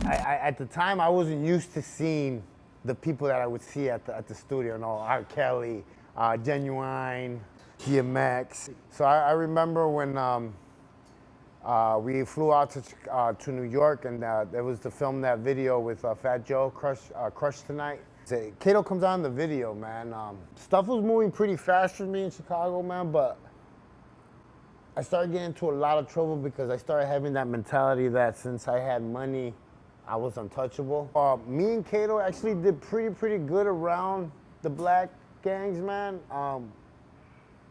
At the time, I wasn't used to seeing the people that I would see at the studio. You know, R. Kelly, Genuine, DMX. So I remember when we flew out to New York, and there was to film that video with Fat Joe, Crush Tonight. Kato comes on the video, man. Stuff was moving pretty fast for me in Chicago, man, but I started getting into a lot of trouble because I started having that mentality that since I had money, I was untouchable. Me and Kato actually did pretty good around the black gangs, man.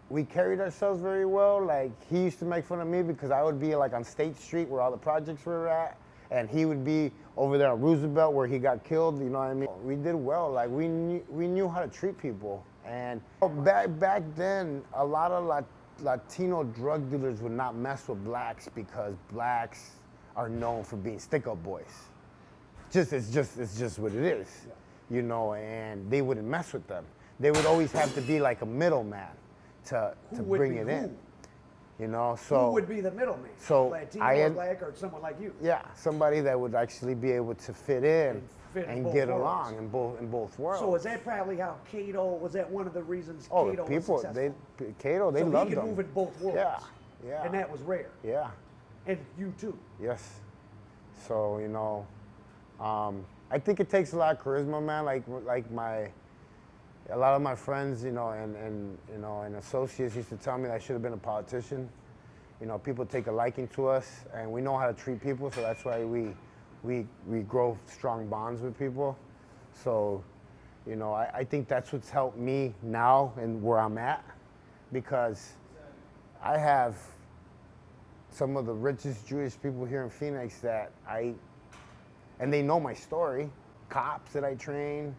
We carried ourselves very well. Like, he used to make fun of me because I would be like on State Street where all the projects were at, and he would be over there on Roosevelt where he got killed, you know what I mean? We did well, like we knew how to treat people. And back then, a lot of Latino drug dealers would not mess with blacks because blacks are known for being stick-up boys. It's just what it is, you know, and they wouldn't mess with them. They would always have to be like a middleman to bring it in, you know. So who would be the middleman? So Latino, black, or someone like you? Yeah, somebody that would actually be able to fit in and get along in both worlds. So is that probably how Kato, was that one of the reasons Kato was successful? Kato, they loved him. So he could move in both worlds. Yeah. And that was rare. Yeah. And you too. Yes. So, you know, I think it takes a lot of charisma, man. A lot of my friends, you know, and associates used to tell me that I should have been a politician. You know, people take a liking to us, and we know how to treat people, so that's why we grow strong bonds with people. So, you know, I think that's what's helped me now and where I'm at, because I have some of the richest Jewish people here in Phoenix and they know my story. Cops that I train,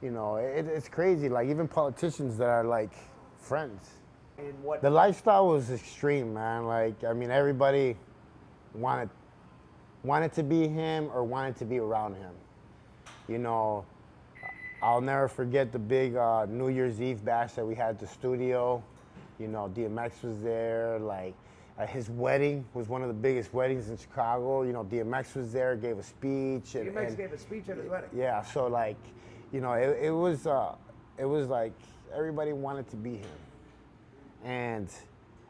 you know, it's crazy. Like, even politicians that are like friends. And what? The lifestyle was extreme, man. Like, I mean, everybody wanted to be him or wanted to be around him. You know, I'll never forget the big New Year's Eve bash that we had at the studio. You know, DMX was there. Like, his wedding was one of the biggest weddings in Chicago. You know, DMX was there, gave a speech. DMX gave a speech at his wedding. Yeah, so like, you know, it was like everybody wanted to be him, and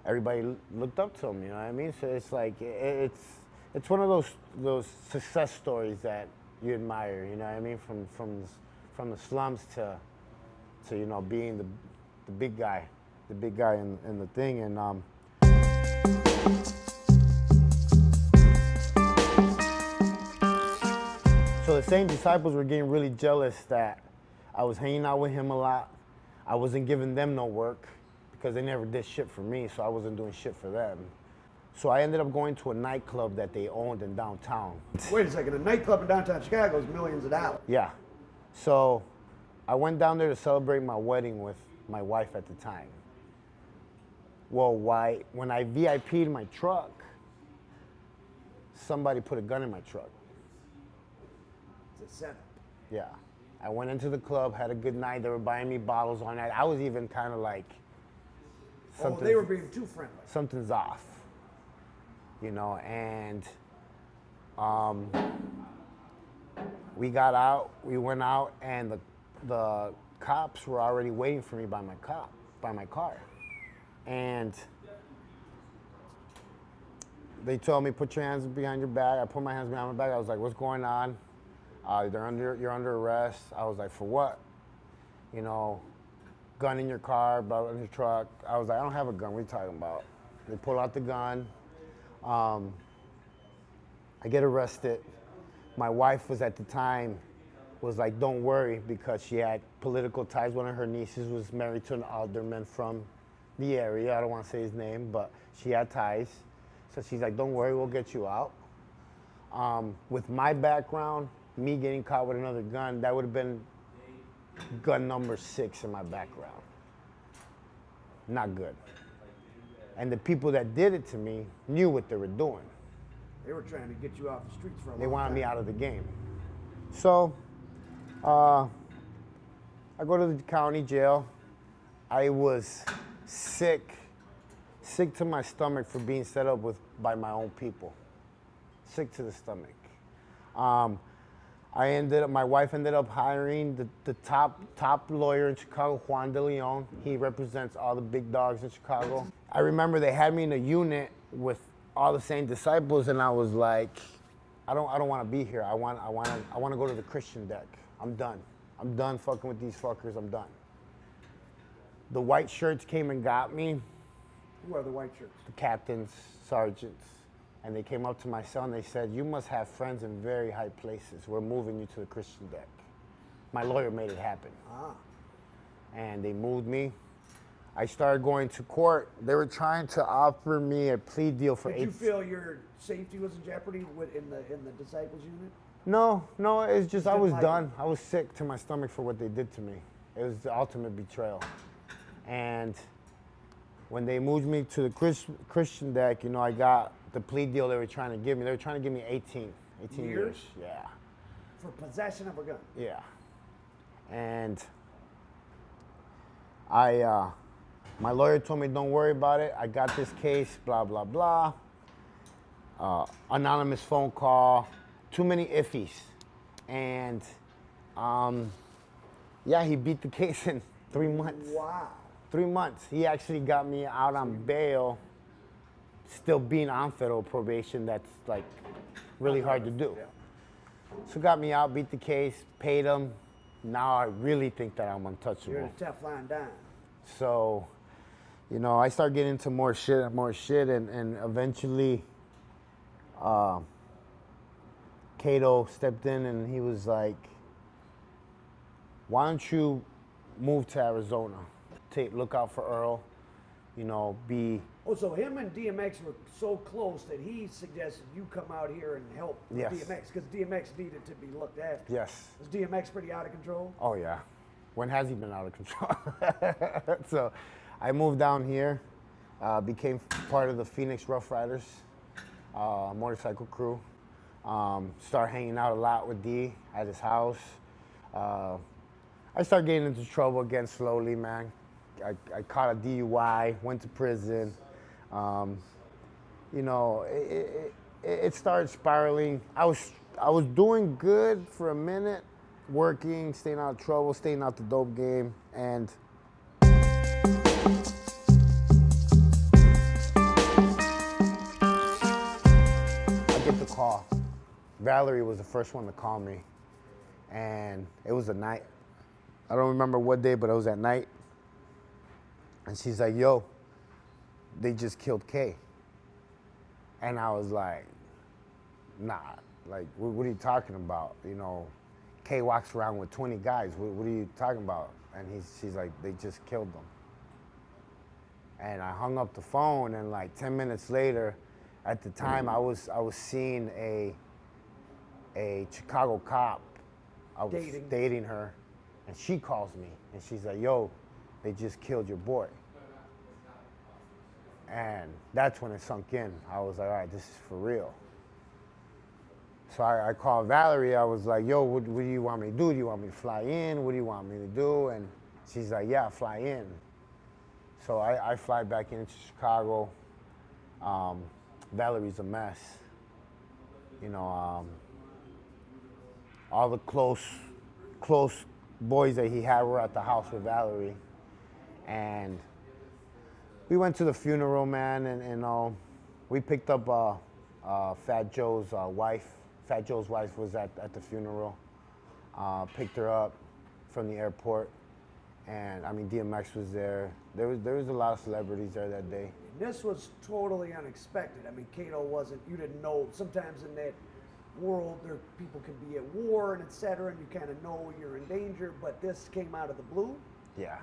everybody looked up to him. You know what I mean? So it's like it's one of those success stories that you admire. You know what I mean? From the slums to you know, being the big guy in the thing. And so the same disciples were getting really jealous that I was hanging out with him a lot. I wasn't giving them no work because they never did shit for me, so I wasn't doing shit for them. So I ended up going to a nightclub that they owned in downtown. Wait a second, a nightclub in downtown Chicago is millions of dollars. Yeah. So I went down there to celebrate my wedding with my wife at the time. Well, when I VIP'd my truck, somebody put a gun in my truck. It's a setup. Yeah. I went into the club, had a good night. They were buying me bottles all night. I was even kind of like, they were being too friendly. Something's off, you know. And we got out, we went out, and the cops were already waiting for me by my car. And they told me, put your hands behind your back. I put my hands behind my back. I was like, what's going on? You're under arrest. I was like, for what? You know, gun in your car, blah, in your truck. I was like, I don't have a gun. What are you talking about? They pull out the gun. I get arrested. My wife was at the time, was like, don't worry, because she had political ties. One of her nieces was married to an alderman from the area. I don't want to say his name, but she had ties. So she's like, don't worry, we'll get you out. With my background, me getting caught with another gun, that would have been gun number 6 in my background. Not good. And the people that did it to me knew what they were doing. They were trying to get you off the streets for a long time. They wanted me out of the game. So, I go to the county jail. I was sick to my stomach for being set up by my own people. Sick to the stomach. My wife ended up hiring the top lawyer in Chicago, Juan De Leon. He represents all the big dogs in Chicago. I remember they had me in a unit with all the same disciples, and I was like, I don't want to be here. I want to go to the Christian deck. I'm done. I'm done fucking with these fuckers. I'm done. The white shirts came and got me. Who are the white shirts? The captains, sergeants. And they came up to my cell and they said, you must have friends in very high places. We're moving you to the Christian deck. My lawyer made it happen. And they moved me. I started going to court. They were trying to offer me a plea deal for Did you feel your safety was in jeopardy in the disciples unit? No, it's just I was like done. I was sick to my stomach for what they did to me. It was the ultimate betrayal. And when they moved me to the Christian deck, I got the plea deal they were trying to give me. They were trying to give me 18 years. Yeah. For possession of a gun? Yeah. And my lawyer told me, don't worry about it. I got this case, blah, blah, blah. Anonymous phone call, too many iffies. And he beat the case in 3 months. Wow. 3 months. He actually got me out on bail, still being on federal probation. That's like really hard to do. Yeah. So got me out, beat the case, paid him. Now I really think that I'm untouchable. You're the Teflon Don. So, I started getting into more shit, and eventually Kato stepped in and he was like, why don't you move to Arizona? Look out for Earl, be... Oh, so him and DMX were so close that he suggested you come out here and help Yes. DMX, because DMX needed to be looked after. Yes. Was DMX pretty out of control? Oh, yeah. When has he been out of control? So I moved down here, became part of the Phoenix Rough Riders motorcycle crew. Started hanging out a lot with D at his house. I started getting into trouble again slowly, man. I caught a DUI, went to prison. It started spiraling. I was doing good for a minute, working, staying out of trouble, staying out the dope game, and I get the call. Valerie was the first one to call me, and it was a night. I don't remember what day, but it was at night. And she's like, yo, they just killed Kay. And I was like, nah, like, what are you talking about? Kay walks around with 20 guys. What are you talking about? And she's like, they just killed them. And I hung up the phone, and like 10 minutes later, at the time I was seeing a Chicago cop. I was dating her, and she calls me, and she's like, yo, they just killed your boy. And that's when it sunk in. I was like, all right, this is for real. So I called Valerie. I was like, yo, what do you want me to do? Do you want me to fly in? What do you want me to do? And she's like, yeah, fly in. So I fly back into Chicago. Valerie's a mess. All the close boys that he had were at the house with Valerie. And we went to the funeral, man, and we picked up Fat Joe's wife. Fat Joe's wife was at the funeral. Picked her up from the airport, and I mean DMX was there. There was a lot of celebrities there that day. This was totally unexpected. I mean, Kato wasn't. You didn't know. Sometimes in that world, people can be at war and etc., and you kind of know you're in danger. But this came out of the blue. Yeah.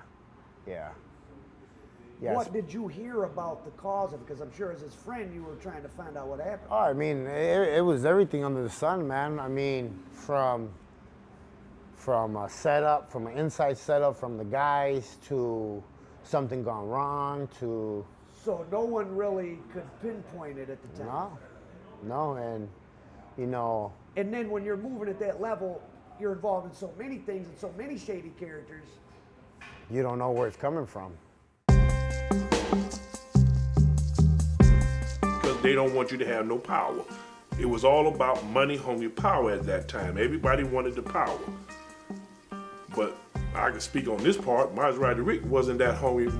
What did you hear about the cause of it? Because I'm sure as his friend, you were trying to find out what happened. Oh, I mean, it was everything under the sun, man. I mean, from a setup, from an inside setup, from the guys to something gone wrong to... So no one really could pinpoint it at the time? No, and And then when you're moving at that level, you're involved in so many things and so many shady characters. You don't know where it's coming from. Because they don't want you to have no power. It was all about money, hungry power at that time. Everybody wanted the power. But I can speak on this part. Maserati Rick wasn't that hungry,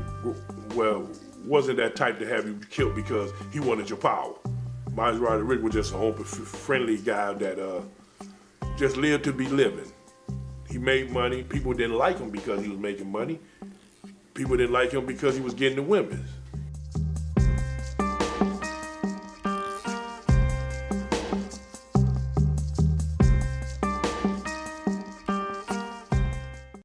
wasn't that type to have you killed because he wanted your power. Maserati Rick was just a open, friendly guy that just lived to be living. He made money. People didn't like him because he was making money. People didn't like him because he was getting the women.